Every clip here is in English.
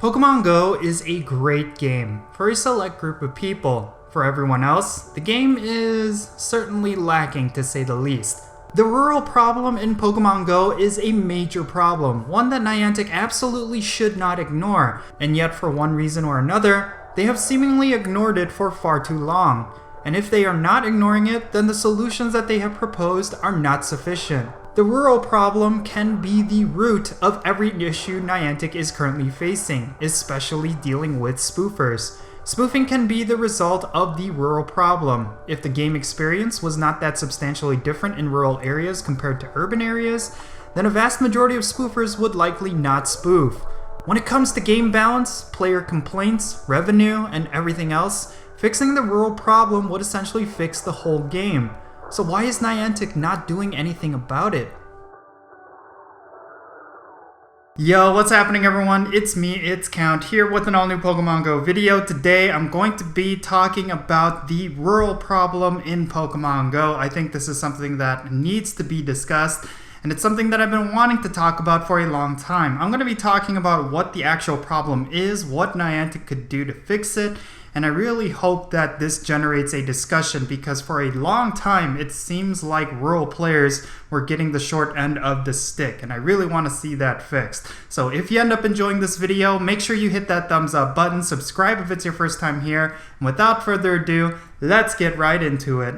Pokemon Go is a great game for a select group of people. For everyone else, the game is certainly lacking to say the least. The rural problem in Pokemon Go is a major problem, one that Niantic absolutely should not ignore, and yet for one reason or another, they have seemingly ignored it for far too long. And if they are not ignoring it, then the solutions that they have proposed are not sufficient. The rural problem can be the root of every issue Niantic is currently facing, especially dealing with spoofers. Spoofing can be the result of the rural problem. If the game experience was not that substantially different in rural areas compared to urban areas, then a vast majority of spoofers would likely not spoof. When it comes to game balance, player complaints, revenue, and everything else, fixing the rural problem would essentially fix the whole game. So why is Niantic not doing anything about it? Yo, what's happening everyone? It's me, it's Count, here with an all-new Pokemon Go video. Today I'm going to be talking about the rural problem in Pokemon Go. I think this is something that needs to be discussed, and it's something that I've been wanting to talk about for a long time. I'm going to be talking about what the actual problem is, what Niantic could do to fix it, and I really hope that this generates a discussion because for a long time it seems like rural players were getting the short end of the stick, and I really want to see that fixed. So if you end up enjoying this video, make sure you hit that thumbs up button, subscribe if it's your first time here, and without further ado, let's get right into it.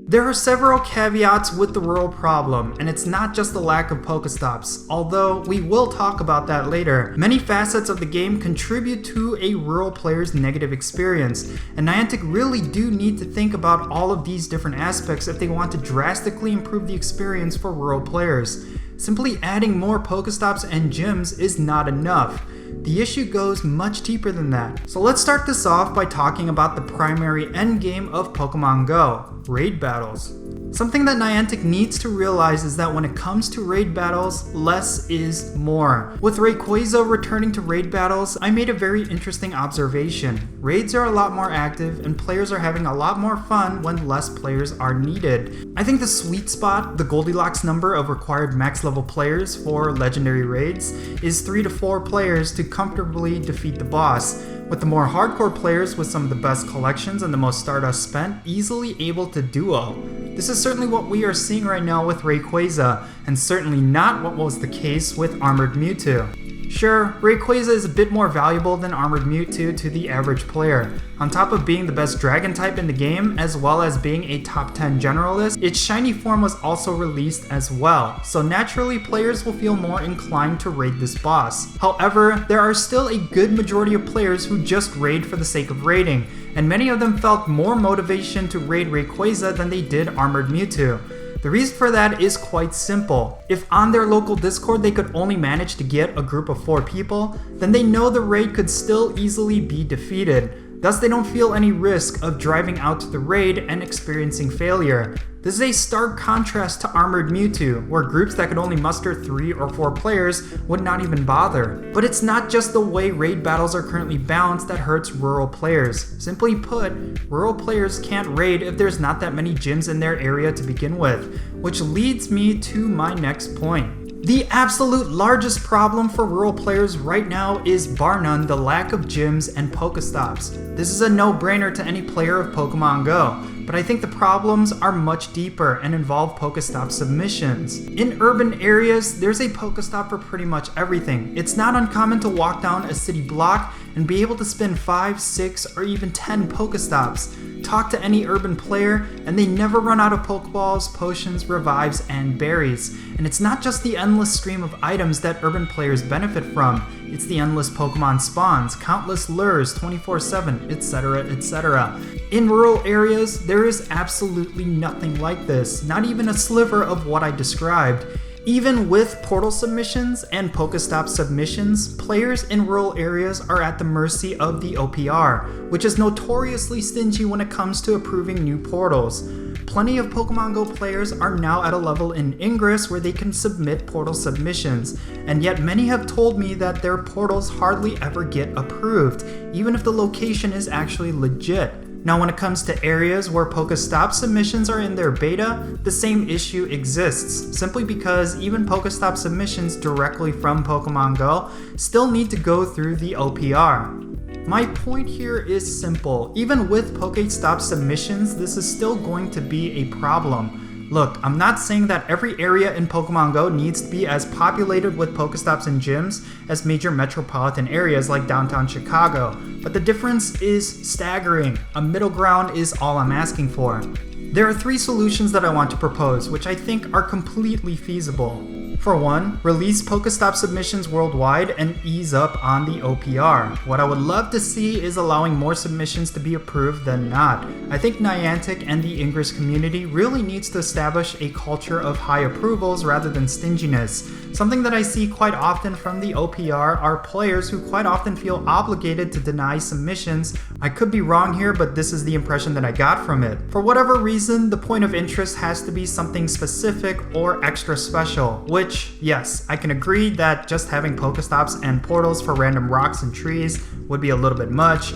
There are several caveats with the rural problem, and it's not just the lack of Pokestops, although we will talk about that later. Many facets of the game contribute to a rural player's negative experience, and Niantic really do need to think about all of these different aspects if they want to drastically improve the experience for rural players. Simply adding more Pokestops and gyms is not enough. The issue goes much deeper than that. So let's start this off by talking about the primary endgame of Pokemon Go, raid battles. Something that Niantic needs to realize is that when it comes to raid battles, less is more. With Rayquaza returning to raid battles, I made a very interesting observation. Raids are a lot more active and players are having a lot more fun when less players are needed. I think the sweet spot, the Goldilocks number of required max level players for legendary raids, is 3 to 4 players to comfortably defeat the boss, with the more hardcore players with some of the best collections and the most Stardust spent easily able to duo. This is certainly what we are seeing right now with Rayquaza, and certainly not what was the case with Armored Mewtwo. Sure, Rayquaza is a bit more valuable than Armored Mewtwo to the average player. On top of being the best dragon type in the game, as well as being a top 10 generalist, its shiny form was also released as well, so naturally players will feel more inclined to raid this boss. However, there are still a good majority of players who just raid for the sake of raiding, and many of them felt more motivation to raid Rayquaza than they did Armored Mewtwo. The reason for that is quite simple. If on their local Discord they could only manage to get a group of 4 people, then they know the raid could still easily be defeated. Thus they don't feel any risk of driving out to the raid and experiencing failure. This is a stark contrast to Armored Mewtwo, where groups that could only muster 3 or 4 players would not even bother. But it's not just the way raid battles are currently balanced that hurts rural players. Simply put, rural players can't raid if there's not that many gyms in their area to begin with, which leads me to my next point. The absolute largest problem for rural players right now is bar none the lack of gyms and Pokestops. This is a no-brainer to any player of Pokemon Go, but I think the problems are much deeper and involve Pokestop submissions. In urban areas, there's a Pokestop for pretty much everything. It's not uncommon to walk down a city block and be able to spin 5, 6, or even 10 Pokestops. Talk to any urban player, and they never run out of Pokeballs, potions, revives, and berries. And it's not just the endless stream of items that urban players benefit from, it's the endless Pokemon spawns, countless lures 24/7, etc, etc. In rural areas, there is absolutely nothing like this, not even a sliver of what I described. Even with portal submissions and Pokestop submissions, players in rural areas are at the mercy of the OPR, which is notoriously stingy when it comes to approving new portals. Plenty of Pokemon Go players are now at a level in Ingress where they can submit portal submissions, and yet many have told me that their portals hardly ever get approved, even if the location is actually legit. Now when it comes to areas where Pokestop submissions are in their beta, the same issue exists, simply because even Pokestop submissions directly from Pokemon GO still need to go through the OPR. My point here is simple. Even with Pokestop submissions, this is still going to be a problem. Look, I'm not saying that every area in Pokemon GO needs to be as populated with Pokestops and gyms as major metropolitan areas like downtown Chicago, but the difference is staggering. A middle ground is all I'm asking for. There are 3 solutions that I want to propose, which I think are completely feasible. For one, release Pokestop submissions worldwide and ease up on the OPR. What I would love to see is allowing more submissions to be approved than not. I think Niantic and the Ingress community really needs to establish a culture of high approvals rather than stinginess. Something that I see quite often from the OPR are players who quite often feel obligated to deny submissions. I could be wrong here, but this is the impression that I got from it. For whatever reason, the point of interest has to be something specific or extra special, which, yes, I can agree that just having Pokestops and portals for random rocks and trees would be a little bit much,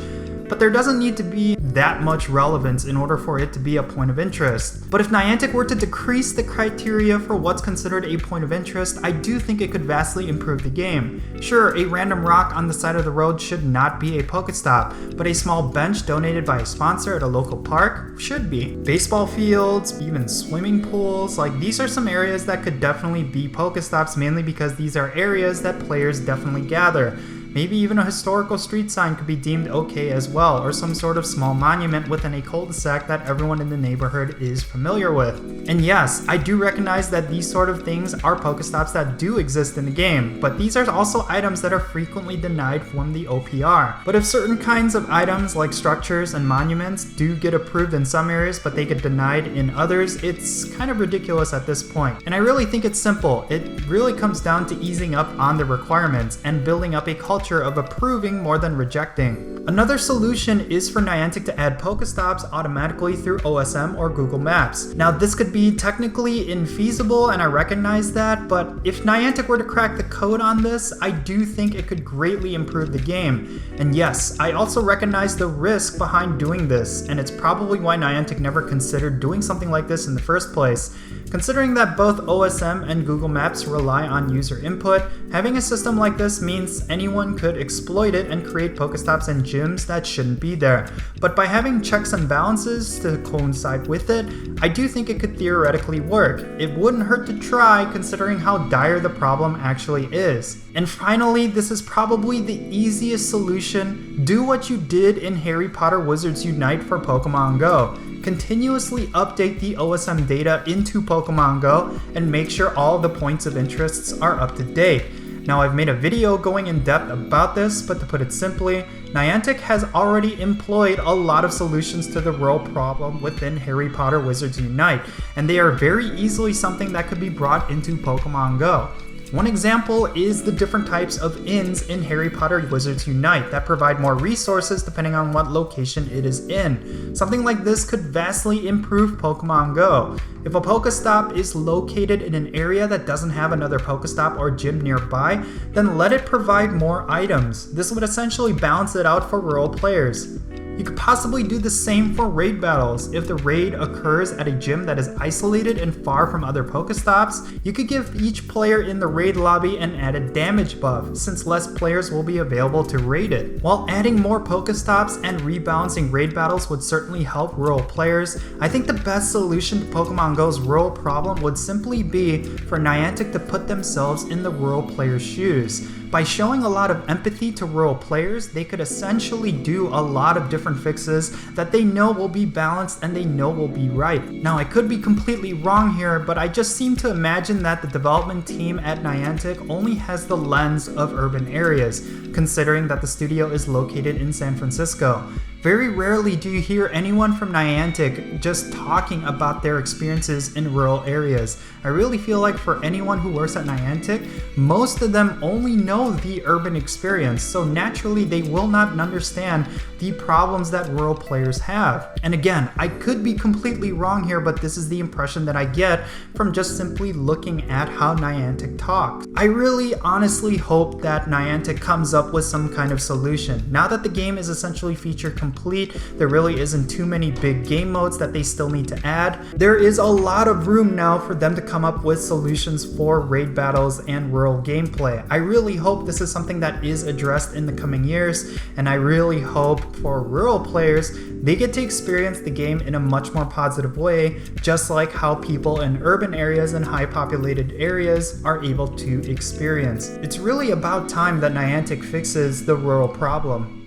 but there doesn't need to be that much relevance in order for it to be a point of interest. But if Niantic were to decrease the criteria for what's considered a point of interest, I do think it could vastly improve the game. Sure, a random rock on the side of the road should not be a Pokestop, but a small bench donated by a sponsor at a local park should be. Baseball fields, even swimming pools, like these are some areas that could definitely be Pokestops, mainly because these are areas that players definitely gather. Maybe even a historical street sign could be deemed okay as well, or some sort of small monument within a cul-de-sac that everyone in the neighborhood is familiar with. And yes, I do recognize that these sort of things are Pokestops that do exist in the game, but these are also items that are frequently denied from the OPR. But if certain kinds of items like structures and monuments do get approved in some areas but they get denied in others, it's kind of ridiculous at this point. And I really think it's simple. It really comes down to easing up on the requirements and building up a culture of approving more than rejecting. Another solution is for Niantic to add Pokestops automatically through OSM or Google Maps. Now this could be technically infeasible and I recognize that, but if Niantic were to crack the code on this, I do think it could greatly improve the game. And yes, I also recognize the risk behind doing this, and it's probably why Niantic never considered doing something like this in the first place. Considering that both OSM and Google Maps rely on user input, having a system like this means anyone could exploit it and create Pokestops and gyms that shouldn't be there. But by having checks and balances to coincide with it, I do think it could theoretically work. It wouldn't hurt to try, considering how dire the problem actually is. And finally, this is probably the easiest solution. Do what you did in Harry Potter Wizards Unite for Pokemon GO. Continuously update the OSM data into Pokemon GO and make sure all the points of interests are up to date. Now I've made a video going in depth about this, but to put it simply, Niantic has already employed a lot of solutions to the role problem within Harry Potter Wizards Unite, and they are very easily something that could be brought into Pokemon GO. One example is the different types of inns in Harry Potter Wizards Unite that provide more resources depending on what location it is in. Something like this could vastly improve Pokemon GO. If a Pokestop is located in an area that doesn't have another Pokestop or gym nearby, then let it provide more items. This would essentially balance it out for rural players. You could possibly do the same for raid battles. If the raid occurs at a gym that is isolated and far from other Pokestops, you could give each player in the raid lobby an added damage buff, since less players will be available to raid it. While adding more Pokestops and rebalancing raid battles would certainly help rural players, I think the best solution to Pokemon GO's rural problem would simply be for Niantic to put themselves in the rural players' shoes. By showing a lot of empathy to rural players, they could essentially do a lot of different fixes that they know will be balanced and they know will be right. Now, I could be completely wrong here, but I just seem to imagine that the development team at Niantic only has the lens of urban areas, considering that the studio is located in San Francisco. Very rarely do you hear anyone from Niantic just talking about their experiences in rural areas. I really feel like for anyone who works at Niantic, most of them only know the urban experience, so naturally they will not understand the problems that rural players have. And again, I could be completely wrong here, but this is the impression that I get from just simply looking at how Niantic talks. I really honestly hope that Niantic comes up with some kind of solution. Now that the game is essentially featured complete. There really isn't too many big game modes that they still need to add. There is a lot of room now for them to come up with solutions for raid battles and rural gameplay. I really hope this is something that is addressed in the coming years, and I really hope for rural players they get to experience the game in a much more positive way, just like how people in urban areas and high populated areas are able to experience. It's really about time that Niantic fixes the rural problem.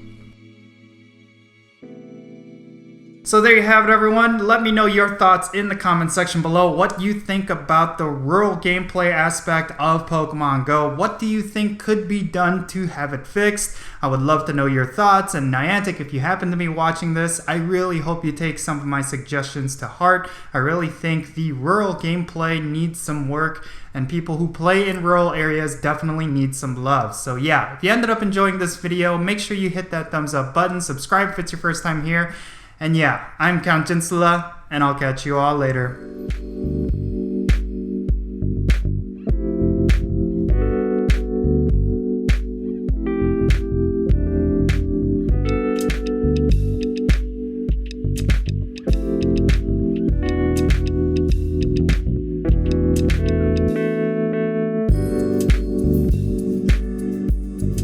So there you have it, everyone. Let me know your thoughts in the comment section below. What you think about the rural gameplay aspect of Pokemon Go? What do you think could be done to have it fixed? I would love to know your thoughts. And Niantic, if you happen to be watching this, I really hope you take some of my suggestions to heart. I really think the rural gameplay needs some work, and people who play in rural areas definitely need some love. So yeah, if you ended up enjoying this video, make sure you hit that thumbs up button, subscribe if it's your first time here. And yeah, I'm Count Jinsula, and I'll catch you all later.